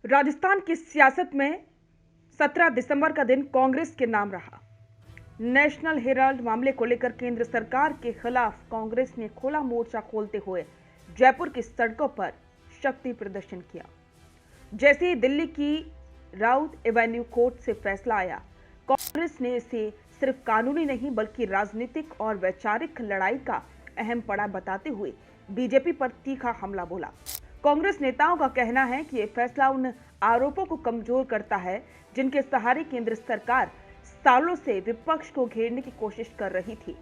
राजस्थान की सियासत में 17 दिसंबर का दिन कांग्रेस के नाम रहा। नेशनल हेराल्ड मामले को लेकर केंद्र सरकार के खिलाफ कांग्रेस ने खुला मोर्चा खोलते हुए जयपुर की सड़कों पर शक्ति प्रदर्शन किया। जैसे ही दिल्ली की राउत एवेन्यू कोर्ट से फैसला आया, कांग्रेस ने इसे सिर्फ कानूनी नहीं बल्कि राजनीतिक और वैचारिक लड़ाई का अहम पड़ाव बताते हुए बीजेपी पर तीखा हमला बोला। कांग्रेस नेताओं का कहना है कि यह फैसला उन आरोपों को कमजोर करता है जिनके सहारे केंद्र सरकार सालों से विपक्ष को घेरने की कोशिश कर रही थी।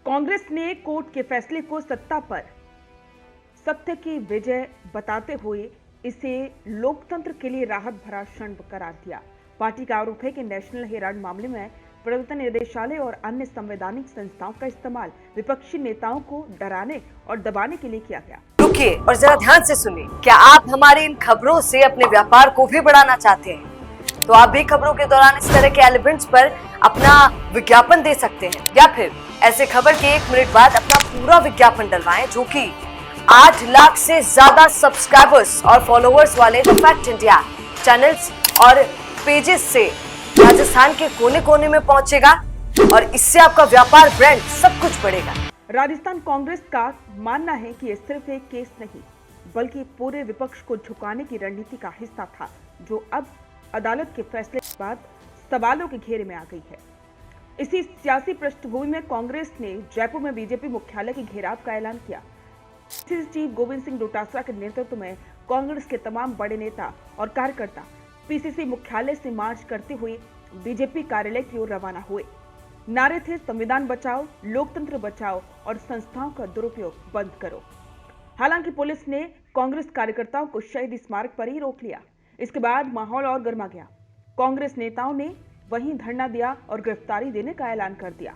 कांग्रेस ने कोर्ट के फैसले को सत्ता पर सत्य की विजय बताते हुए इसे लोकतंत्र के लिए राहत भरा क्षण करार दिया। पार्टी का आरोप है कि नेशनल हेराल्ड मामले में प्रवर्तन निदेशालय और अन्य संवैधानिक संस्थाओं का इस्तेमाल विपक्षी नेताओं को डराने और दबाने के लिए किया गया। रुकिए और जरा ध्यान से सुनिए। क्या आप हमारी इन खबरों से अपने व्यापार को भी बढ़ाना चाहते हैं? तो आप भी खबरों के दौरान इस तरह के एलिमेंट्स पर अपना विज्ञापन दे सकते हैं, या फिर ऐसे खबर के 1 मिनट बाद अपना पूरा विज्ञापन डलवाएं, जो कि 8 लाख से ज्यादा सब्सक्राइबर्स और फॉलोअर्स वाले द फैक्ट इंडिया चैनल्स और पेजेस से राजस्थान के कोने कोने में पहुंचेगा और इससे आपका व्यापार, ब्रांड सब कुछ बढ़ेगा। राजस्थान कांग्रेस का मानना है कि यह सिर्फ एक केस नहीं बल्कि पूरे विपक्ष को झुकाने की रणनीति का हिस्सा था, जो अब अदालत के फैसले के बाद सवालों के घेरे में आ गई है। इसी सियासी पृष्ठभूमि में कांग्रेस ने जयपुर में बीजेपी मुख्यालय के घेराव का ऐलान किया। चीफ गोविंद सिंह डोटासरा के नेतृत्व में कांग्रेस के तमाम बड़े नेता और कार्यकर्ता पीसीसी मुख्यालय से मार्च करते हुए बीजेपी कार्यालय की ओर रवाना हुए। नारे थे संविधान बचाओ, लोकतंत्र बचाओ और संस्थाओं का दुरुपयोग बंद करो। हालांकि पुलिस ने कांग्रेस कार्यकर्ताओं को शहीद स्मारक पर ही रोक लिया। इसके बाद माहौल और गर्मा गया। कांग्रेस नेताओं ने वहीं धरना दिया और गिरफ्तारी देने का ऐलान कर दिया।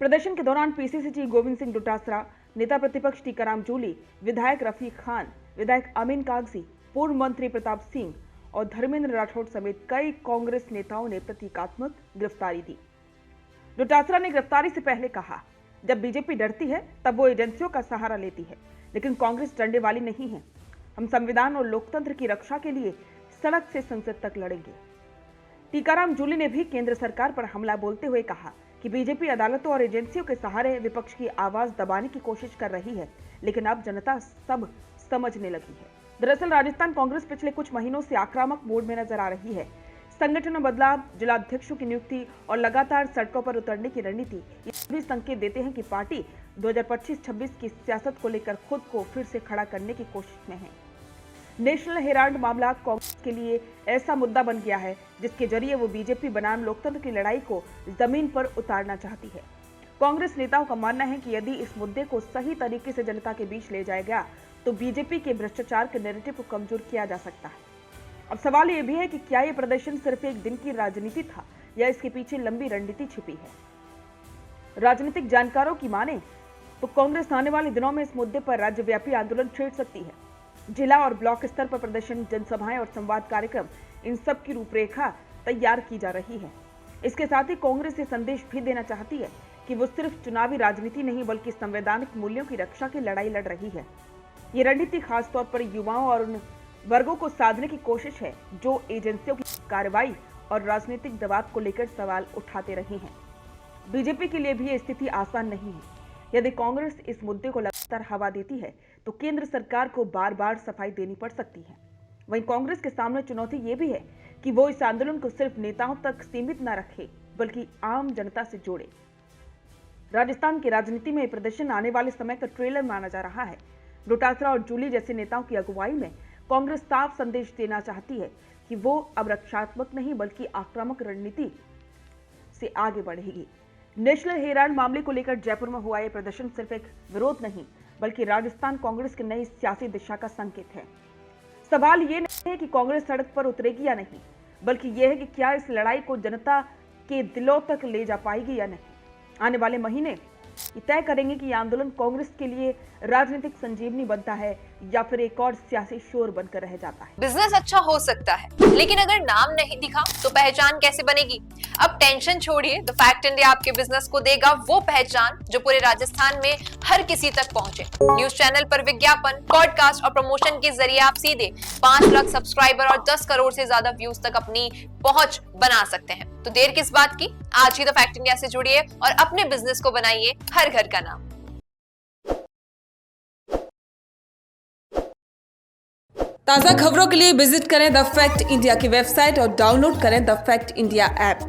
प्रदर्शन के दौरान पीसीसी चीफ गोविंद सिंह डोटासरा, नेता प्रतिपक्ष टीकाराम जूली, विधायक रफीक खान, विधायक अमीन कागजी, पूर्व मंत्री प्रताप सिंह और धर्मेंद्र राठौड़ समेत कई कांग्रेस नेताओं ने प्रतीकात्मक गिरफ्तारी दी। डोटासरा ने गिरफ्तारी से पहले कहा, जब बीजेपी डरती है तब वो एजेंसियों का सहारा लेती है, लेकिन कांग्रेस डरने वाली नहीं है। हम संविधान और लोकतंत्र की रक्षा के लिए सड़क से संसद तक लड़ेंगे। टीकाराम जूली ने भी केंद्र सरकार पर हमला बोलते हुए कहा कि बीजेपी अदालतों और एजेंसियों के सहारे विपक्ष की आवाज दबाने की कोशिश कर रही है, लेकिन अब जनता सब समझने लगी है। दरअसल राजस्थान कांग्रेस पिछले कुछ महीनों से आक्रामक मोड में नजर आ रही है। संगठन में बदलाव, जिलाध्यक्षों की नियुक्ति और लगातार सड़कों पर उतरने की रणनीति ये सभी संकेत देते हैं कि पार्टी 2025-26 की सियासत को लेकर खुद को फिर से खड़ा करने की कोशिश में है। नेशनल हेराल्ड मामला कांग्रेस के लिए ऐसा मुद्दा बन गया है जिसके जरिए वो बीजेपी बनाम लोकतंत्र की लड़ाई को जमीन पर उतारना चाहती है। कांग्रेस नेताओं का मानना है कि यदि इस मुद्दे को सही तरीके से जनता के बीच ले जाया गया तो बीजेपी के भ्रष्टाचार के नैरेटिव को कमजोर किया जा सकता है। अब सवाल यह भी है कि क्या यह प्रदर्शन सिर्फ एक दिन की राजनीति था या इसके पीछे लंबी रणनीति छिपी है। राजनीतिक जानकारों की माने तो कांग्रेस आने वाले दिनों में इस मुद्दे पर राज्यव्यापी आंदोलन छेड़ सकती है। जिला और ब्लॉक स्तर पर प्रदर्शन, जनसभाएं और संवाद कार्यक्रम, इन सब की रूपरेखा तैयार की जा रही है। इसके साथ ही कांग्रेस ये संदेश भी देना चाहती है कि वो सिर्फ चुनावी राजनीति नहीं बल्कि संवैधानिक मूल्यों की रक्षा की लड़ाई लड़ रही है। ये रणनीति खासतौर पर युवाओं और उन वर्गों को साधने की कोशिश है जो एजेंसियों की कार्रवाई और राजनीतिक दबाव को लेकर सवाल उठाते रहे हैं। बीजेपी के लिए भी ये स्थिति आसान नहीं है। यदि कांग्रेस इस मुद्दे को लगातार हवा देती है तो केंद्र सरकार को बार बार सफाई देनी पड़ सकती है। वहीं कांग्रेस के सामने चुनौती ये भी है कि वो इस आंदोलन को सिर्फ नेताओं तक सीमित न रखे बल्कि आम जनता से जोड़े। राजस्थान की राजनीति में प्रदर्शन आने वाले समय का ट्रेलर माना जा रहा है। डोटासरा और जूली जैसे नेताओं की अगुवाई में कांग्रेस साफ संदेश देना चाहती है कि वो अब रक्षात्मक नहीं बल्कि आक्रामक रणनीति से आगे बढ़ेगी। नेशनल हेराल्ड मामले को लेकर जयपुर में हुआ यह प्रदर्शन सिर्फ एक विरोध नहीं बल्कि राजस्थान कांग्रेस की नई सियासी दिशा का संकेत है। सवाल ये नहीं है कि कांग्रेस सड़क पर उतरेगी या नहीं, बल्कि यह है कि क्या इस लड़ाई को जनता के दिलों तक ले जा पाएगी या नहीं। आने वाले महीने तय करेंगे कि यह आंदोलन कांग्रेस के लिए राजनीतिक संजीवनी बनता है या फिर एक और सियासी शोर बनकर रह जाता है। बिजनेस अच्छा हो सकता है, लेकिन अगर नाम नहीं दिखा तो पहचान कैसे बनेगी? अब टेंशन छोड़िए, द फैक्ट इंडिया आपके बिजनेस को देगा वो पहचान जो पूरे राजस्थान में हर किसी तक पहुंचे। न्यूज चैनल पर विज्ञापन, पॉडकास्ट और प्रमोशन के जरिए आप सीधे 5 लाख सब्सक्राइबर और 10 करोड़ से ज्यादा व्यूज तक अपनी पहुंच बना सकते हैं। तो देर किस बात की, आज ही द फैक्ट इंडिया से जुड़िए और अपने बिजनेस को बनाइए हर घर का नाम। ताज़ा खबरों के लिए विजिट करें द फैक्ट इंडिया की वेबसाइट और डाउनलोड करें द फैक्ट इंडिया ऐप।